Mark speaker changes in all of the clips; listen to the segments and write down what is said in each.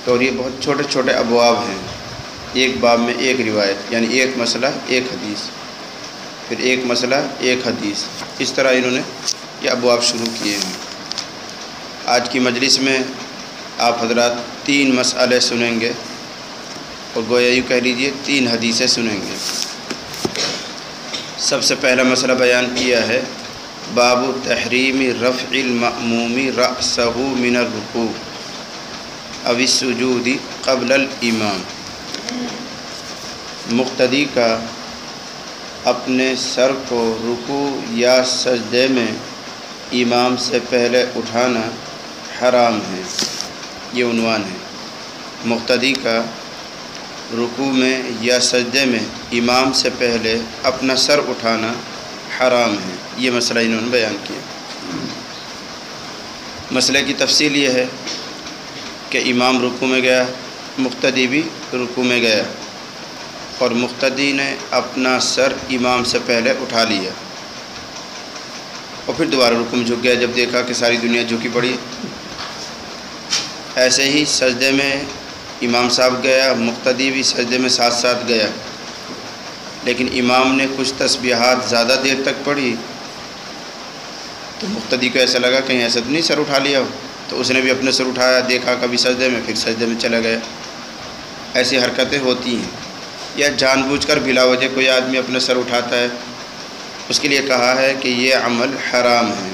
Speaker 1: تو یہ بہت چھوٹے چھوٹے ابواب ہیں، ایک باب میں ایک روایت، یعنی ایک مسئلہ ایک حدیث، پھر ایک مسئلہ ایک حدیث، اس طرح انہوں نے یہ ابواب شروع کیے ہیں۔ آج کی مجلس میں آپ حضرات 3 مسئلے سنیں گے اور گویا یوں کہہ لیجیے 3 حدیثیں سنیں گے۔ سب سے پہلا مسئلہ بیان کیا ہے باب تحریم رفع المأموم رأسہ من الرکوع او السجود قبل الامام، مقتدی کا اپنے سر کو رکوع یا سجدے میں امام سے پہلے اٹھانا حرام ہے۔ یہ عنوان ہے، مقتدی کا رکوع میں یا سجدے میں امام سے پہلے اپنا سر اٹھانا حرام ہے۔ یہ مسئلہ انہوں نے بیان کیا۔ مسئلے کی تفصیل یہ ہے کہ امام رکوع میں گیا، مقتدی بھی رکوع میں گیا، اور مقتدی نے اپنا سر امام سے پہلے اٹھا لیا اور پھر دوبارہ رکوع میں جھک گیا جب دیکھا کہ ساری دنیا جھکی پڑی۔ ایسے ہی سجدے میں امام صاحب گیا، مقتدی بھی سجدے میں ساتھ ساتھ گیا، لیکن امام نے کچھ تسبیحات زیادہ دیر تک پڑھی تو مقتدی کو ایسا لگا کہیں ایسا تو نہیں سر اٹھا لیا ہو، تو اس نے بھی اپنے سر اٹھایا، دیکھا کبھی سجدے میں، پھر سجدے میں چلا گیا۔ ایسی حرکتیں ہوتی ہیں، یا جان بوجھ کر بلا وجہ کوئی آدمی اپنا سر اٹھاتا ہے، اس کے لیے کہا ہے کہ یہ عمل حرام ہے۔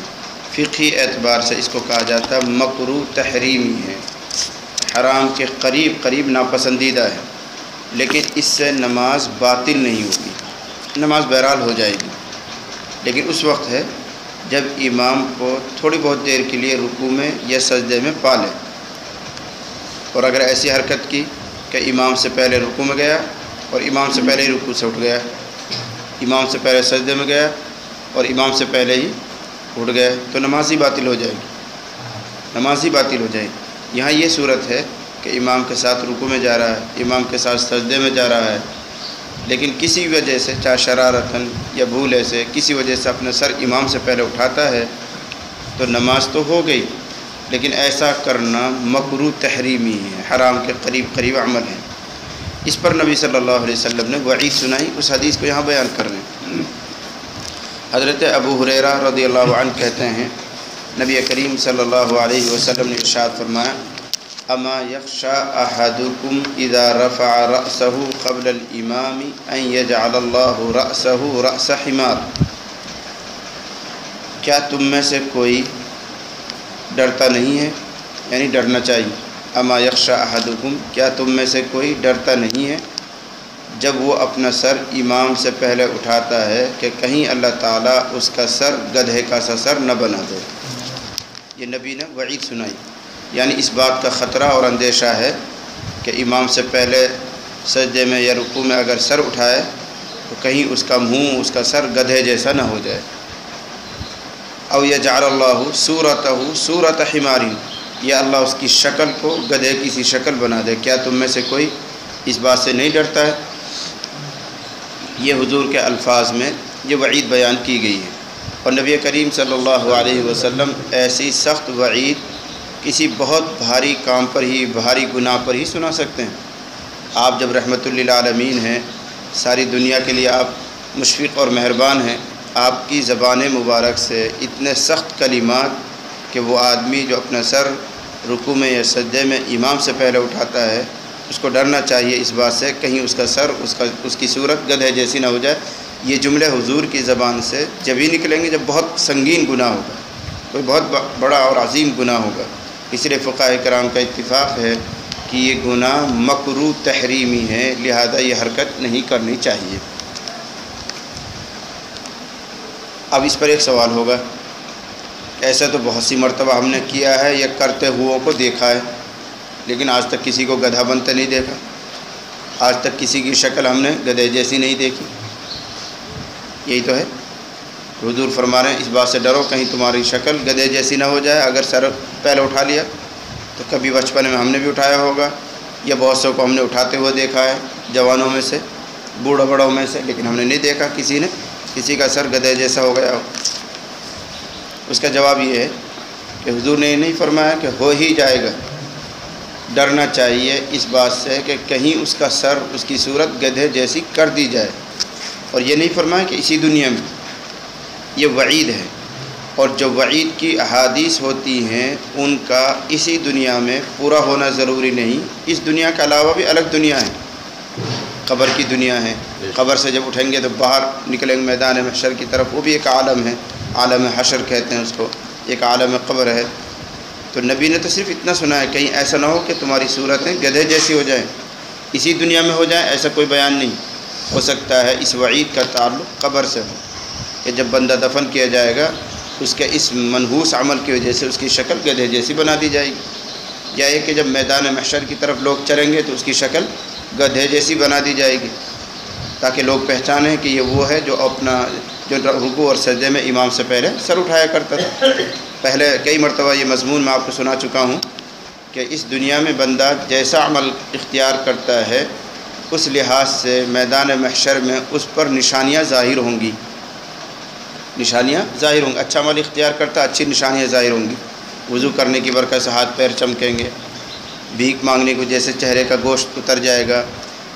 Speaker 1: فقہی اعتبار سے اس کو کہا جاتا ہے مکروہ تحریمی ہے، حرام کے قریب قریب ناپسندیدہ ہے، لیکن اس سے نماز باطل نہیں ہوگی، نماز بہرحال ہو جائے گی، لیکن اس وقت ہے جب امام کو تھوڑی بہت دیر کے لیے رکوع میں یا سجدے میں پا لے۔ اور اگر ایسی حرکت کی کہ امام سے پہلے رکوع میں گیا اور امام سے پہلے ہی رکوع سے اٹھ گیا، امام سے پہلے سجدے میں گیا اور امام سے پہلے ہی اٹھ گیا، تو نماز ہی باطل ہو جائے گی، نماز ہی باطل ہو جائے گی۔ یہاں یہ صورت ہے کہ امام کے ساتھ رکوع میں جا رہا ہے، امام کے ساتھ سجدے میں جا رہا ہے، لیکن کسی وجہ سے چاہے شرارتاً یا بھولے سے کسی وجہ سے اپنا سر امام سے پہلے اٹھاتا ہے تو نماز تو ہو گئی، لیکن ایسا کرنا مکروہ تحریمی ہے، حرام کے قریب قریب عمل ہے۔ اس پر نبی صلی اللہ علیہ وسلم نے وعید سنائی، اس حدیث کو یہاں بیان کر رہے ہیں۔ حضرت ابو ہریرہ رضی اللہ عنہ کہتے ہیں نبی کریم صلی اللہ علیہ وسلم نے ارشاد فرمایا اما یخشى احدکم اذا رفع رأسہ قبل الامام ان یجعل اللہ رأسہ رأس حمار، کیا تم میں سے کوئی ڈرتا نہیں ہے، یعنی ڈرنا چاہیے، اما یخشى احدکم کیا تم میں سے کوئی ڈرتا نہیں ہے جب وہ اپنا سر امام سے پہلے اٹھاتا ہے کہ کہیں اللہ تعالیٰ اس کا سر گدھے کا سا سر نہ بنا دے۔ یہ نبی نے وعید سنائی، یعنی اس بات کا خطرہ اور اندیشہ ہے کہ امام سے پہلے سجدے میں یا رکوع میں اگر سر اٹھائے تو کہیں اس کا منہ، اس کا سر گدھے جیسا نہ ہو جائے۔ او یجعل اللہ صورتہ صورت حمار، یا اللہ اس کی شکل کو گدھے کی سی شکل بنا دے، کیا تم میں سے کوئی اس بات سے نہیں ڈرتا ہے؟ یہ حضور کے الفاظ میں یہ وعید بیان کی گئی ہے، اور نبی کریم صلی اللہ علیہ وسلم ایسی سخت وعید کسی بہت بھاری کام پر ہی، بھاری گناہ پر ہی سنا سکتے ہیں۔ آپ جب رحمت للعالمین ہیں، ساری دنیا کے لیے آپ مشفق اور مہربان ہیں، آپ کی زبان مبارک سے اتنے سخت کلمات کہ وہ آدمی جو اپنا سر رکوع میں یا سجدے میں امام سے پہلے اٹھاتا ہے اس کو ڈرنا چاہیے اس بات سے کہیں اس کا سر، اس کی صورت گدھے جیسی نہ ہو جائے۔ یہ جملے حضور کی زبان سے جب ہی نکلیں گے جب بہت سنگین گناہ ہوگا، کوئی بہت بڑا اور عظیم گناہ ہوگا۔ اس لیے فقہاء کرام کا اتفاق ہے کہ یہ گناہ مکروہ تحریمی ہے، لہذا یہ حرکت نہیں کرنی چاہیے۔ اب اس پر ایک سوال ہوگا، ایسا تو بہت سی مرتبہ ہم نے کیا ہے یا کرتے ہوئے کو دیکھا ہے، لیکن آج تک کسی کو گدھا بنتے نہیں دیکھا، آج تک کسی کی شکل ہم نے گدھے جیسی نہیں دیکھی۔ یہی تو ہے، حضور فرما رہے ہیں اس بات سے ڈرو کہیں تمہاری شکل گدھے جیسی نہ ہو جائے۔ اگر سر پہلے اٹھا لیا تو کبھی بچپن میں ہم نے بھی اٹھایا ہوگا، یا بہت سو کو ہم نے اٹھاتے ہوئے دیکھا ہے، جوانوں میں سے، بوڑھوں بڑوں میں سے، لیکن ہم نے نہیں دیکھا کسی کا سر گدھے جیسا ہو گیا ہو۔ اس کا جواب یہ ہے کہ حضور نے یہ نہیں فرمایا کہ ہو ہی جائے گا، ڈرنا چاہیے اس بات سے کہ کہیں اس کا سر، اس کی صورت گدھے جیسی کر دی جائے۔ اور یہ نہیں فرمایا کہ اسی دنیا میں، یہ وعید ہے، اور جو وعید کی احادیث ہوتی ہیں ان کا اسی دنیا میں پورا ہونا ضروری نہیں، اس دنیا کے علاوہ بھی الگ دنیا ہے، قبر کی دنیا ہے، قبر سے جب اٹھیں گے تو باہر نکلیں گے میدان محشر کی طرف، وہ بھی ایک عالم ہے، عالم حشر کہتے ہیں اس کو، ایک عالم قبر ہے۔ تو نبی نے تو صرف اتنا سنا ہے، کہیں ایسا نہ ہو کہ تمہاری صورتیں گدھے جیسی ہو جائیں، اسی دنیا میں ہو جائیں، ایسا کوئی بیان نہیں ہو سکتا ہے۔ اس وعید کا تعلق قبر سے ہو کہ جب بندہ دفن کیا جائے گا اس کے اس منحوس عمل کی وجہ سے اس کی شکل گدھے جیسی بنا دی جائے گی، یا یہ کہ جب میدان محشر کی طرف لوگ چلیں گے تو اس کی شکل گدھے جیسی بنا دی جائے گی، تاکہ لوگ پہچانیں کہ یہ وہ ہے جو رکوع اور سجدے میں امام سے پہلے سر اٹھایا کرتا تھا۔ پہلے کئی مرتبہ یہ مضمون میں آپ کو سنا چکا ہوں کہ اس دنیا میں بندہ جیسا عمل اختیار کرتا ہے اس لحاظ سے میدان محشر میں اس پر نشانیاں ظاہر ہوں گی، نشانیاں ظاہر ہوں گی۔ اچھا عمل اختیار کرتا اچھی نشانیاں ظاہر ہوں گی، وضو کرنے کی برکت سے ہاتھ پیر چمکیں گے، بھیک مانگنے کو جیسے چہرے کا گوشت اتر جائے گا،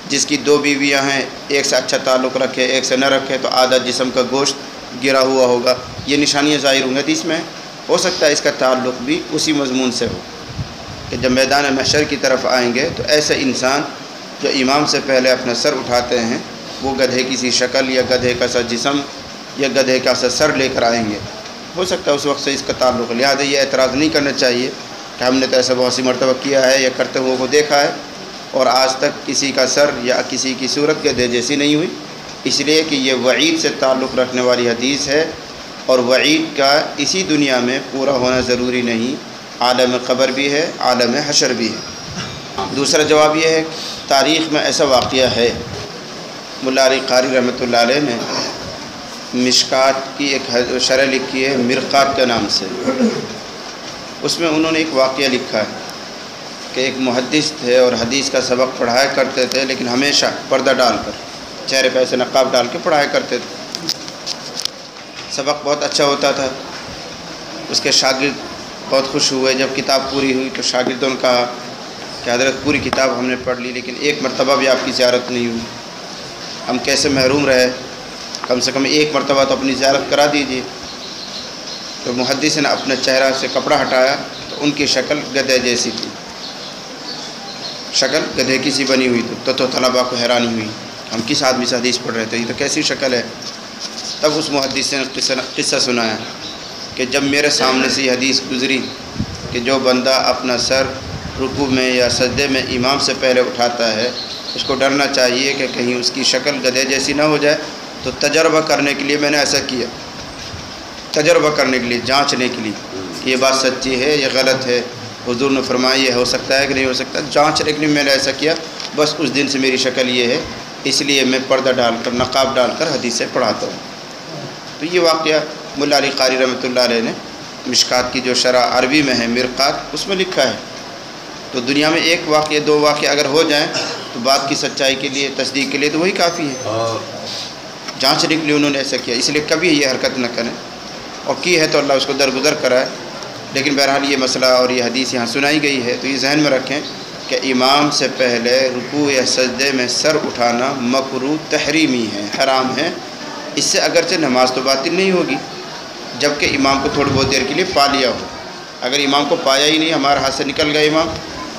Speaker 1: جس کی 2 بیویاں ہیں ایک سے اچھا تعلق رکھے ایک سے نہ رکھے تو آدھا جسم کا گوشت گرا ہوا ہوگا، یہ نشانیاں ظاہر ہوں گی۔ حدیث میں ہو سکتا ہے اس کا تعلق بھی اسی مضمون سے ہو کہ جب میدان محشر کی طرف آئیں گے تو ایسے انسان جو امام سے پہلے اپنا سر اٹھاتے ہیں وہ گدھے کی سی شکل یا گدھے کا سا جسم یا گدھے کا سا سر لے کر آئیں گے، ہو سکتا ہے اس وقت سے اس کا تعلق، لہٰذا یہ اعتراض نہیں کرنا چاہیے کہ ہم نے تو ایسا بہت سی مرتبہ کیا ہے یا کرتے ہوئے کو دیکھا ہے اور آج تک کسی کا سر یا کسی کی صورت گدھے جیسی نہیں ہوئی، اس لیے کہ یہ وعید سے تعلق رکھنے والی حدیث ہے، اور وعید کا اسی دنیا میں پورا ہونا ضروری نہیں، عالم قبر بھی ہے، عالم حشر بھی ہے۔ دوسرا جواب یہ ہے تاریخ میں ایسا واقعہ ہے، ملا علی قاری رحمۃ اللہ علیہ نے مشکات کی ایک شرح لکھی ہے مرقات کے نام سے، اس میں انہوں نے ایک واقعہ لکھا ہے کہ ایک محدث تھے اور حدیث کا سبق پڑھایا کرتے تھے، لیکن ہمیشہ پردہ ڈال کر، چہرے پہ ایسے نقاب ڈال کے پڑھایا کرتے تھے، سبق بہت اچھا ہوتا تھا۔ اس کے شاگرد بہت خوش ہوئے، جب کتاب پوری ہوئی تو شاگردوں نے کہا کہ حضرت پوری کتاب ہم نے پڑھ لی لیکن ایک مرتبہ بھی آپ کی زیارت نہیں ہوئی، ہم کیسے محروم رہے، کم سے کم ایک مرتبہ تو اپنی زیارت کرا دیجیے۔ تو محدث نے اپنے چہرہ سے کپڑا ہٹایا تو ان کی شکل گدھے جیسی تھی، شکل گدھے کی سی بنی ہوئی تھی، تو طلباء کو حیرانی ہوئی، ہم کس آدمی سے حدیث پڑھ رہے تھے، یہ تو کیسی شکل ہے۔ تب اس محدث نے قصہ سنایا کہ جب میرے سامنے سے یہ حدیث گزری کہ جو بندہ اپنا سر رکوع میں یا سجدے میں امام سے پہلے اٹھاتا ہے اس کو ڈرنا چاہیے کہ کہیں اس کی شکل گدھے جیسی نہ ہو جائے، تو تجربہ کرنے کے لیے میں نے ایسا کیا، تجربہ کرنے کے لیے، جانچنے کے لیے کہ یہ بات سچی ہے یا غلط ہے، حضور نے فرمایا یہ ہو سکتا ہے کہ نہیں ہو سکتا، جانچنے کے لیے میں نے ایسا کیا، بس اس دن سے میری شکل یہ ہے، اس لیے میں پردہ ڈال کر نقاب ڈال کر حدیثیں پڑھاتا ہوں۔ تو یہ واقعہ ملا علی قاری رحمۃ اللہ علیہ نے مشکات کی جو شرح عربی میں ہے مرقات اس میں لکھا ہے۔ تو دنیا میں ایک واقعہ 2 واقعہ اگر ہو جائیں تو بات کی سچائی کے لیے، تصدیق کے لیے تو وہی کافی ہے، جانچنے کے لیے انہوں نے ایسا کیا، اس لیے کبھی یہ حرکت نہ کریں، اور کی ہے تو اللہ اس کو درگزر کرائے۔ لیکن بہرحال یہ مسئلہ اور یہ حدیث یہاں سنائی گئی ہے تو یہ ذہن میں رکھیں کہ امام سے پہلے رکوع یا سجدے میں سر اٹھانا مکروہ تحریمی ہے، حرام ہے، اس سے اگرچہ نماز تو باطل نہیں ہوگی جبکہ امام کو تھوڑی بہت دیر کے لیے پا لیا ہو، اگر امام کو پایا ہی نہیں، ہمارے ہاتھ سے نکل گیا امام،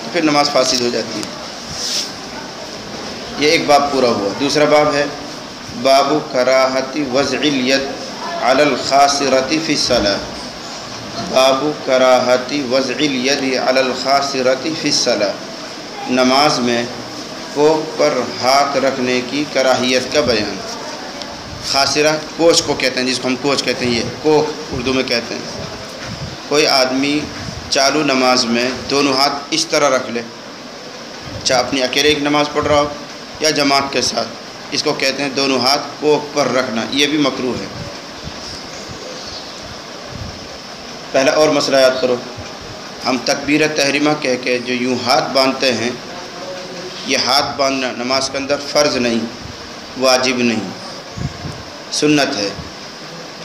Speaker 1: تو پھر نماز فاسد ہو جاتی ہے۔ یہ ایک باب پورا ہوا۔ دوسرا باب ہے باب کراہت وضع الید علی الخاصرۃ فی الصلاۃ، باب کراہت وضع الید علی الخاصرۃ فی الصلاۃ، نماز میں کوکھ پر ہاتھ رکھنے کی کراہیت کا بیان۔ خاصرہ کوچ کو کہتے ہیں، جس کو ہم کوچ کہتے ہیں، یہ کوکھ اردو میں کہتے ہیں۔ کوئی آدمی چالو نماز میں دونوں ہاتھ اس طرح رکھ لے، چاہے اپنی اکیلے ایک نماز پڑھ رہا ہو یا جماعت کے ساتھ، اس کو کہتے ہیں دونوں ہاتھ کوکھ پر رکھنا، یہ بھی مکروہ ہے۔ پہلا اور مسئلہ یاد کرو، ہم تکبیر تحریمہ کہہ کے جو یوں ہاتھ باندھتے ہیں، یہ ہاتھ باندھنا نماز کے اندر فرض نہیں، واجب نہیں، سنت ہے۔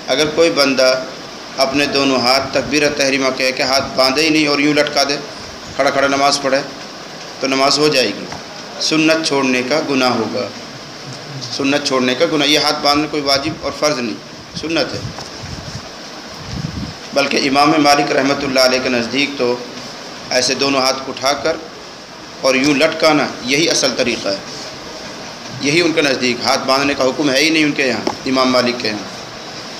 Speaker 1: اگر کوئی بندہ اپنے دونوں ہاتھ تکبیر تحریمہ کہہ کے ہاتھ باندھے ہی نہیں اور یوں لٹکا دے، کھڑا کھڑا نماز پڑھے، تو نماز ہو جائے گی. سنت چھوڑنے کا گناہ ہوگا. سنت چھوڑنے کا گناہ. یہ ہاتھ باندھنا کوئی واجب اور فرض نہیں، سنت ہے. بلکہ امام مالک رحمۃ اللہ علیہ کے نزدیک تو ایسے دونوں ہاتھ اٹھا کر اور یوں لٹکانا یہی اصل طریقہ ہے. یہی ان کے نزدیک. ہاتھ باندھنے کا حکم ہے ہی نہیں ان کے یہاں، امام مالک کے یہاں.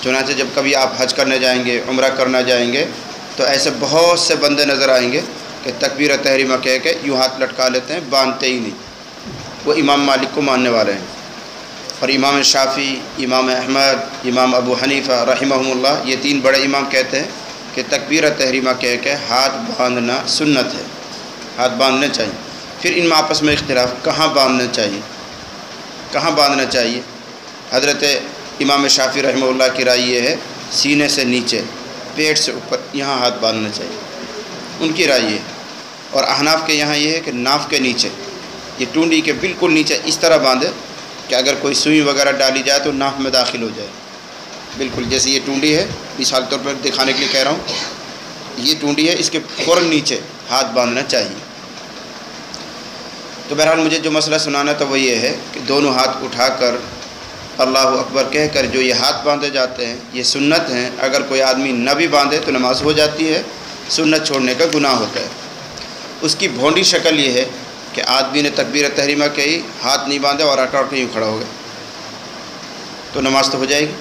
Speaker 1: چنانچہ جب کبھی آپ حج کرنے جائیں گے، عمرہ کرنا جائیں گے، تو ایسے بہت سے بندے نظر آئیں گے کہ تکبیر تحریمہ کہہ کے یوں ہاتھ لٹکا لیتے ہیں، باندھتے ہی نہیں. وہ امام مالک کو ماننے والے ہیں. اور امام شافعی، امام احمد، امام ابو حنیفہ رحمہم اللہ، یہ تین بڑے امام کہتے ہیں کہ تکبیر تحریمہ کہہ کے ہاتھ باندھنا سنت ہے، ہاتھ باندھنے چاہیے. پھر ان میں آپس میں اختلاف، کہاں باندھنا چاہیے، کہاں باندھنا چاہیے. حضرت امام شافعی رحمہ اللہ کی رائے یہ ہے سینے سے نیچے، پیٹ سے اوپر، یہاں ہاتھ باندھنا چاہیے، ان کی رائے یہ ہے. اور احناف کے یہاں یہ ہے کہ ناف کے نیچے، یہ ٹونڈی کے بالکل نیچے اس طرح باندھے کہ اگر کوئی سوئی وغیرہ ڈالی جائے تو ناف میں داخل ہو جائے. بالکل جیسے یہ ٹونڈی ہے، مثال طور پر دکھانے کے لیے کہہ رہا ہوں، یہ ٹونڈی ہے، اس کے فوراً نیچے ہاتھ باندھنا چاہیے. تو بہرحال مجھے جو مسئلہ سنانا تھا وہ یہ ہے کہ دونوں ہاتھ اٹھا کر اللہ اکبر کہہ کر جو یہ ہاتھ باندھے جاتے ہیں یہ سنت ہیں. اگر کوئی آدمی نہ بھی باندھے تو نماز ہو جاتی ہے، سنت چھوڑنے کا گناہ ہوتا ہے. اس کی بھونڈی شکل یہ ہے کہ آدمی نے تکبیر تحریمہ کہی، ہاتھ نہیں باندھے اور اٹا اٹھ کے یوں کھڑا ہو گیا، تو نماز تو ہو جائے گی.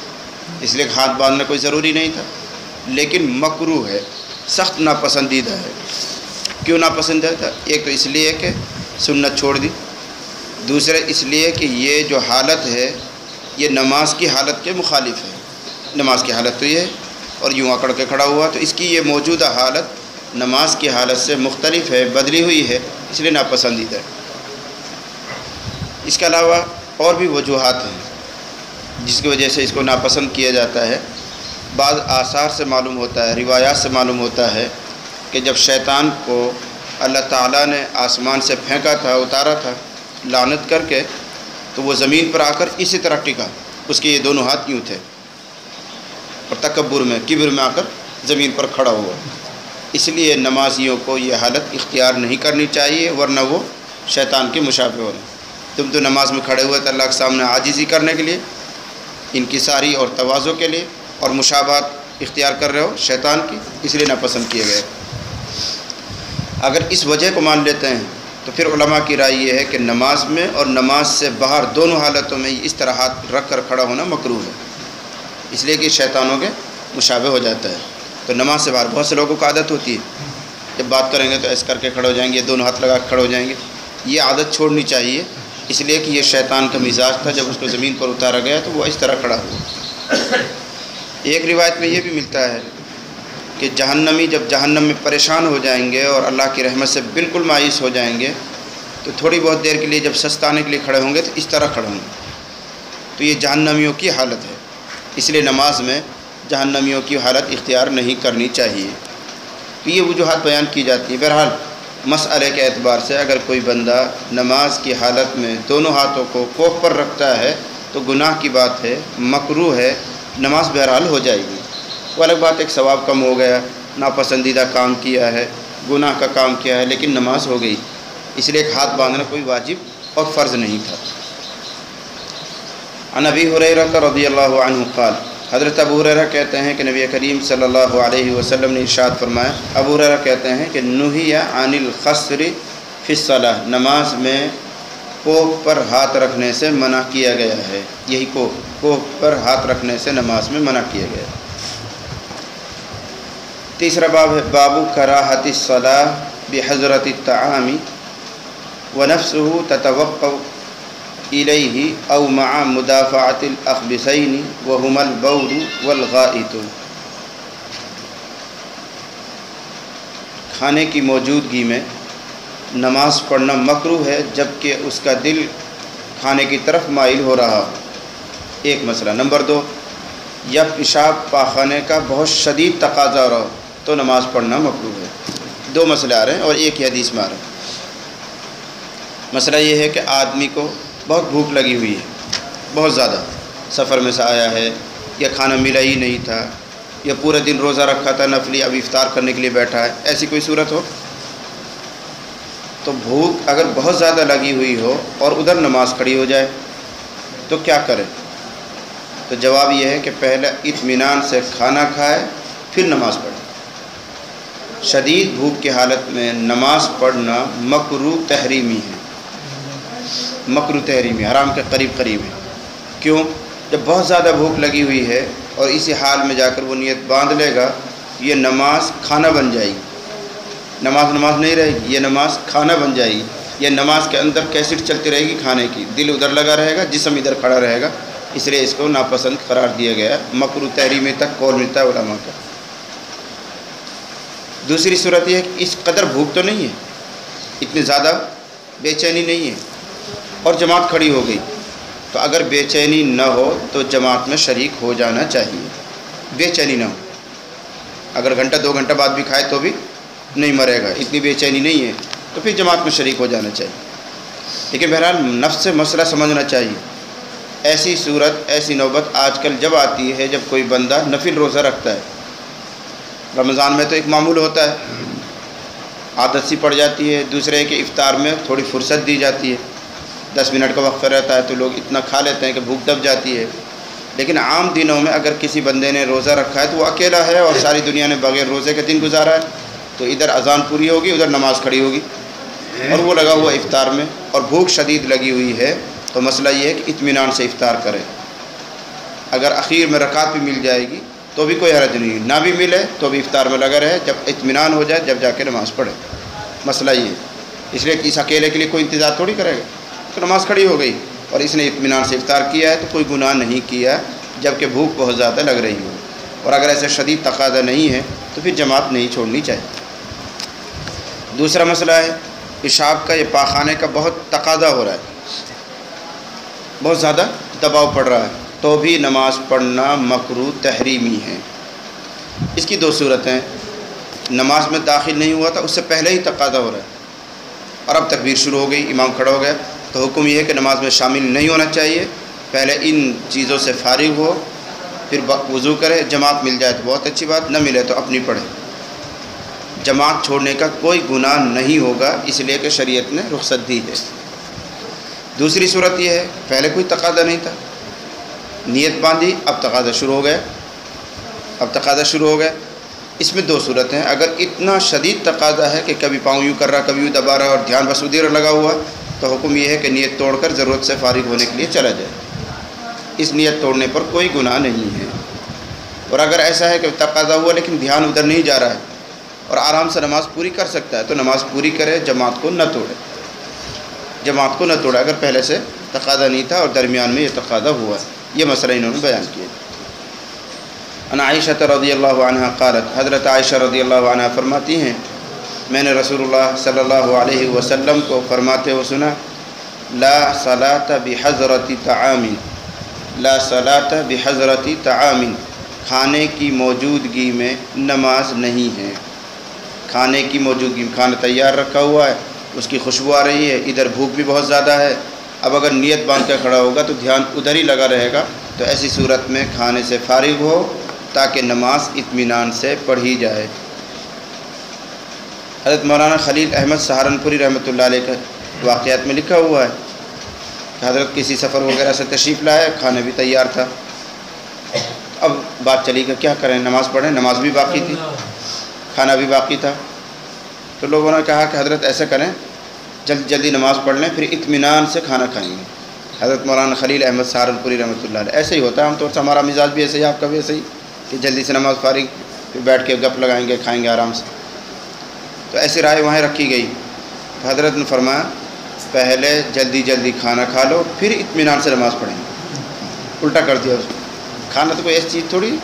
Speaker 1: اس لیے ہاتھ باندھنا کوئی ضروری نہیں تھا. لیکن مکروہ ہے، سخت ناپسندیدہ ہے. کیوں ناپسندیدہ تھا؟ ایک تو اس لیے کہ سنت چھوڑ دی، دوسرے اس لیے کہ یہ جو حالت ہے یہ نماز کی حالت کے مخالف ہے. نماز کی حالت تو یہ ہے اور یوں اکڑ کے کھڑا ہوا، تو اس کی یہ موجودہ حالت نماز کی حالت سے مختلف ہے، بدلی ہوئی ہے، اس لیے ناپسندیدہ ہے. اس کے علاوہ اور بھی وجوہات ہیں جس کی وجہ سے اس کو ناپسند کیا جاتا ہے. بعض آثار سے معلوم ہوتا ہے، روایات سے معلوم ہوتا ہے کہ جب شیطان کو اللہ تعالیٰ نے آسمان سے پھینکا تھا، اتارا تھا لعنت کر کے، تو وہ زمین پر آ کر اسی طرح ٹکا. اس کے یہ دونوں ہاتھ یوں تھے اور تکبر میں، کبر میں آ کر زمین پر کھڑا ہوا. اس لیے نمازیوں کو یہ حالت اختیار نہیں کرنی چاہیے، ورنہ وہ شیطان کے مشابہ ہو رہے ہیں. تم تو نماز میں کھڑے ہوئے تھے اللہ کے سامنے عاجزی کرنے کے لیے، انکساری اور تواضع کے لیے، اور مشابہت اختیار کر رہے ہو شیطان کی، اس لیے ناپسند کیے گئے. اگر اس وجہ کو مان لیتے ہیں تو پھر علماء کی رائے یہ ہے کہ نماز میں اور نماز سے باہر دونوں حالتوں میں اس طرح ہاتھ رکھ کر کھڑا ہونا مکروہ ہے، اس لیے کہ شیطانوں کے مشابہ ہو جاتا ہے. تو نماز سے باہر بہت سے لوگوں کو عادت ہوتی ہے، جب بات کریں گے تو ایسے کر کے کھڑے ہو جائیں گے، دونوں ہاتھ لگا کے کھڑے ہو جائیں گے. یہ عادت چھوڑنی چاہیے، اس لیے کہ یہ شیطان کا مزاج تھا. جب اس کو زمین پر اتارا گیا تو وہ اس طرح کھڑا ہوا. ایک روایت میں یہ بھی ملتا ہے کہ جہنمی جب جہنم میں پریشان ہو جائیں گے اور اللہ کی رحمت سے بالکل مایوس ہو جائیں گے تو تھوڑی بہت دیر کے لیے جب سستانے کے لیے کھڑے ہوں گے تو اس طرح کھڑے ہوں گے. تو یہ جہنمیوں کی حالت ہے، اس لیے نماز میں جہنمیوں کی حالت اختیار نہیں کرنی چاہیے. تو یہ وجوہات بیان کی جاتی ہیں. بہرحال مسئلے کے اعتبار سے اگر کوئی بندہ نماز کی حالت میں دونوں ہاتھوں کو کوکھ پر رکھتا ہے تو گناہ کی بات ہے، مکروہ ہے، نماز بہرحال ہو جائے گی. وہ الگ بات، ایک ثواب کم ہو گیا، ناپسندیدہ کام کیا ہے، گناہ کا کام کیا ہے، لیکن نماز ہو گئی. اس لیے ایک ہاتھ باندھنا کوئی واجب اور فرض نہیں تھا. عن ابی ہریرہ رضی اللہ عنہ قال، حضرت ابو ہریرہ کہتے ہیں کہ نبی کریم صلی اللہ علیہ وسلم نے ارشاد فرمایا. ابو ہریرہ کہتے ہیں کہ نہی عن الخصر فی الصلاۃ، نماز میں کوکھ پر ہاتھ رکھنے سے منع کیا گیا ہے. یہی کوکھ پر ہاتھ رکھنے سے نماز میں منع کیا گیا ہے. تیسرا باب ہے باب کراہت الصلاۃ بحضرۃ الطعام ونفسه تتوقع الیہ او مع مدافعۃ الاخبثین وهما البول والغائط. کھانے کی موجودگی میں نماز پڑھنا مکروہ ہے جبکہ اس کا دل کھانے کی طرف مائل ہو رہا ہو. ایک مسئلہ. نمبر 2، یا پیشاب پاخانے کا بہت شدید تقاضا ہو رہا ہو تو نماز پڑھنا مکروہ ہے. دو مسئلے آ رہے ہیں اور ایک ہی حدیث میں آ رہے ہیں. مسئلہ یہ ہے کہ آدمی کو بہت بھوک لگی ہوئی ہے، بہت زیادہ، سفر میں سے آیا ہے یا کھانا ملا ہی نہیں تھا یا پورے دن روزہ رکھا تھا نفلی، اب افطار کرنے کے لیے بیٹھا ہے، ایسی کوئی صورت ہو تو بھوک اگر بہت زیادہ لگی ہوئی ہو اور ادھر نماز کھڑی ہو جائے تو کیا کرے؟ تو جواب یہ ہے کہ پہلے اطمینان سے کھانا کھائے پھر نماز پڑھے۔ شدید بھوک کی حالت میں نماز پڑھنا مکروہ تحریمی ہے، مکروہ تحریمی، حرام کے قریب قریب ہے۔ کیوں؟ جب بہت زیادہ بھوک لگی ہوئی ہے اور اسی حال میں جا کر وہ نیت باندھ لے گا، یہ نماز کھانا بن جائے گی، نماز نہیں رہے گی، یہ نماز کھانا بن جائے گی۔ یہ نماز کے اندر کیسٹ چلتی رہے گی کھانے کی، دل ادھر لگا رہے گا، جسم ادھر کھڑا رہے گا، اس لیے اس کو ناپسند قرار دیا گیا ہے، مکروہ تحریمی تک قول ملتا ہے علماء کا۔ دوسری صورت یہ ہے کہ اس قدر بھوک تو نہیں ہے، اتنی زیادہ بے چینی نہیں ہے اور جماعت کھڑی ہو گئی، تو اگر بے چینی نہ ہو تو جماعت میں شریک ہو جانا چاہیے، بے چینی نہ ہو۔ اگر گھنٹہ 2 گھنٹہ بعد بھی کھائے تو بھی نہیں مرے گا، اتنی بے چینی نہیں ہے تو پھر جماعت میں شریک ہو جانا چاہیے۔ لیکن بہرحال نفس سے مسئلہ سمجھنا چاہیے۔ ایسی صورت، ایسی نوبت آج کل جب آتی ہے جب کوئی بندہ نفل روزہ رکھتا ہے، رمضان میں تو ایک معمول ہوتا ہے، عادت سی پڑ جاتی ہے، دوسرے کہ افطار میں تھوڑی فرصت دی جاتی ہے، 10 منٹ کا وقفہ رہتا ہے تو لوگ اتنا کھا لیتے ہیں کہ بھوک دب جاتی ہے۔ لیکن عام دنوں میں اگر کسی بندے نے روزہ رکھا ہے تو وہ اکیلا ہے اور ساری دنیا نے بغیر روزے کے دن گزارا ہے، تو ادھر اذان پوری ہوگی، ادھر نماز کھڑی ہوگی اور وہ لگا ہوا افطار میں اور بھوک شدید لگی ہوئی ہے، تو مسئلہ یہ ہے کہ اطمینان سے افطار کرے۔ اگر اخیر میں رکعت بھی مل جائے گی تو بھی کوئی حرج نہیں، نہ بھی ملے تو بھی افطار میں لگا رہے، جب اطمینان ہو جائے جب جا کے نماز پڑھے۔ مسئلہ یہ ہے، اس لیے کہ اس اکیلے کے لیے کوئی انتظار تھوڑی کرے گا، تو نماز کھڑی ہو گئی اور اس نے اطمینان سے افطار کیا ہے تو کوئی گناہ نہیں کیا، جبکہ بھوک بہت زیادہ لگ رہی ہو۔ اور اگر ایسے شدید تقاضا نہیں ہے تو پھر جماعت نہیں چھوڑنی چاہیے۔ دوسرا مسئلہ ہے پیشاب کا، یہ پاخانے کا بہت تقاضا ہو رہا ہے، بہت زیادہ دباؤ پڑ رہا ہے، تو بھی نماز پڑھنا مکروہ تحریمی ہے۔ اس کی 2 صورتیں، نماز میں داخل نہیں ہوا تھا، اس سے پہلے ہی تقاضا ہو رہا ہے اور اب تکبیر شروع ہو گئی، امام کھڑا ہو گیا، تو حکم یہ ہے کہ نماز میں شامل نہیں ہونا چاہیے، پہلے ان چیزوں سے فارغ ہو، پھر وضو کرے، جماعت مل جائے تو بہت اچھی بات، نہ ملے تو اپنی پڑھے۔ جماعت چھوڑنے کا کوئی گناہ نہیں ہوگا، اس لیے کہ شریعت نے رخصت دی ہے۔ دوسری صورت یہ ہے پہلے کوئی تقاضا نہیں تھا، نیت باندھی، اب تقاضا شروع ہو گیا، اس میں 2 صورتیں ہیں۔ اگر اتنا شدید تقاضا ہے کہ کبھی پاؤں یوں کر رہا، کبھی یوں دبا رہا اور دھیان بس ادھر لگا ہوا، تو حکم یہ ہے کہ نیت توڑ کر ضرورت سے فارغ ہونے کے لیے چلا جائے، اس نیت توڑنے پر کوئی گناہ نہیں ہے۔ اور اگر ایسا ہے کہ تقاضا ہوا لیکن دھیان ادھر نہیں جا رہا ہے اور آرام سے نماز پوری کر سکتا ہے تو نماز پوری کرے، جماعت کو نہ توڑے، اگر پہلے سے تقاضا نہیں تھا اور درمیان میں یہ تقاضا ہوا ہے۔ یہ مسئلہ انہوں نے بیان کیا۔ ان عائشہ رضی اللہ عنہ قالت، حضرت عائشہ رضی اللہ عنہ فرماتی ہیں میں نے رسول اللہ صلی اللہ علیہ وسلم کو فرماتے ہوئے سنا، لا صلاۃ بحضرۃ طعام، لا صلاۃ بحضرۃ طعام، کھانے کی موجودگی میں نماز نہیں ہے۔ کھانے کی موجودگی میں کھانا تیار رکھا ہوا ہے، اس کی خوشبو آ رہی ہے، ادھر بھوک بھی بہت زیادہ ہے، اب اگر نیت باندھ کر کھڑا ہوگا تو دھیان ادھر ہی لگا رہے گا، تو ایسی صورت میں کھانے سے فارغ ہو تاکہ نماز اطمینان سے پڑھی جائے۔ حضرت مولانا خلیل احمد سہارنپوری رحمۃ اللہ علیہ کے واقعات میں لکھا ہوا ہے کہ حضرت کسی سفر وغیرہ سے تشریف لائے، کھانا بھی تیار تھا، اب بات چلی کہ کیا کریں، نماز پڑھیں، نماز بھی باقی تھی، کھانا بھی باقی تھا، تو لوگوں نے کہا کہ حضرت ایسا کریں جلدی جلدی نماز پڑھ لیں پھر اطمینان سے کھانا کھائیں گے۔ حضرت مولانا خلیل احمد سہارنپوری رحمۃ اللہ علیہ، ایسے ہی ہوتا ہے عام طور سے، ہمارا مزاج بھی ایسے ہی، آپ کا بھی ایسے ہی، کہ جلدی سے نماز فارغ پھر بیٹھ کے گپ لگائیں گے، کھائیں گے آرام سے، تو ایسی رائے وہاں رکھی گئی۔ تو حضرت نے فرمایا پہلے جلدی جلدی کھانا کھا لو پھر اطمینان سے نماز پڑھیں گے، الٹا کر دیا اس کو، کھانا تو کوئی ایسی چیز تھوڑی،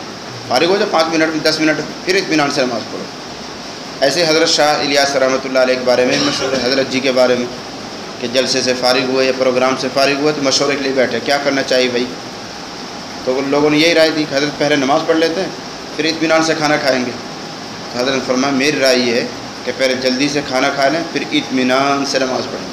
Speaker 1: فارغ ہو جائے 5 منٹ میں 10 منٹ پھر اطمینان سے نماز پڑھو۔ ایسے حضرت شاہ الیاس رحمۃ اللہ علیہ کے بارے میں مشہور ہے، حضرت جی کے بارے میں، کہ جلسے سے فارغ ہوئے یا پروگرام سے فارغ ہوئے تو مشورے کے لیے بیٹھے کیا کرنا چاہیے بھائی، تو ان لوگوں نے یہی رائے دی کہ حضرت پہلے نماز پڑھ لیتے ہیں پھر اطمینان سے کھانا کھائیں گے۔ تو حضرت نے فرمایا میری رائے یہ ہے کہ پہلے جلدی سے کھانا کھا لیں پھر اطمینان سے نماز پڑھیں۔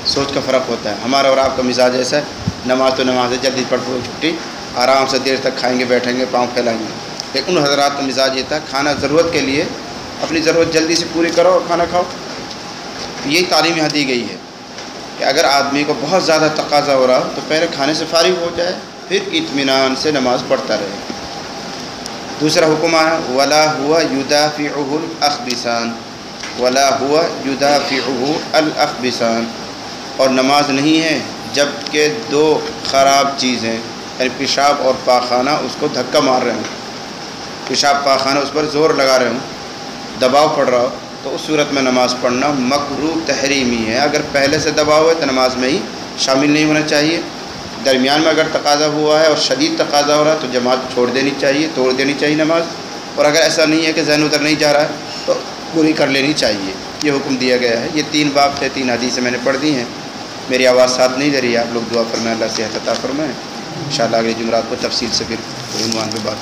Speaker 1: سوچ کا فرق ہوتا ہے، ہمارا اور آپ کا مزاج ایسا ہے، نماز تو نماز ہے، جلدی پڑھ پڑھو چھٹی، آرام سے دیر تک کھائیں گے، بیٹھیں گے، پاؤں پھیلائیں گے، لیکن ان حضرات کا مزاج یہ تھا کھانا ضرورت کے لیے، اپنی ضرورت جلدی سے پوری کرو اور کھانا کھاؤ۔ یہی تعلیم یہاں دی گئی ہے کہ اگر آدمی کو بہت زیادہ تقاضا ہو رہا تو پہلے کھانے سے فارغ ہو جائے، پھر اطمینان سے نماز پڑھتا رہے۔ دوسرا حکم ہے ولا ہوا یدافعہ الاخبثان، ولا ہوا یدافعہ الاخبثان، اور نماز نہیں ہے جب کہ دو خراب چیزیں یعنی پیشاب اور پاخانہ اس کو دھکا مار رہے ہوں، پیشاب پاخانہ اس پر زور لگا رہے ہوں، دباؤ پڑ رہا ہو، تو اس صورت میں نماز پڑھنا مکروہ تحریمی ہے۔ اگر پہلے سے دباؤ ہے تو نماز میں ہی شامل نہیں ہونا چاہیے۔ درمیان میں اگر تقاضا ہوا ہے اور شدید تقاضا ہو رہا ہے تو جماعت چھوڑ دینی چاہیے، توڑ دینی چاہیے نماز، اور اگر ایسا نہیں ہے کہ ذہن ادھر نہیں جا رہا ہے تو پوری کر لینی چاہیے۔ یہ حکم دیا گیا ہے۔ یہ 3 باب تھے، 3 حدیثیں میں نے پڑھ دی ہیں۔ میری آواز ساتھ نہیں دے رہی ہے، آپ لوگ دعا فرمائیں اللہ صحت عطا فرمائیں۔ انشاءاللہ اگلے جمعرات کو تفصیل سے پھر عنوان پہ بات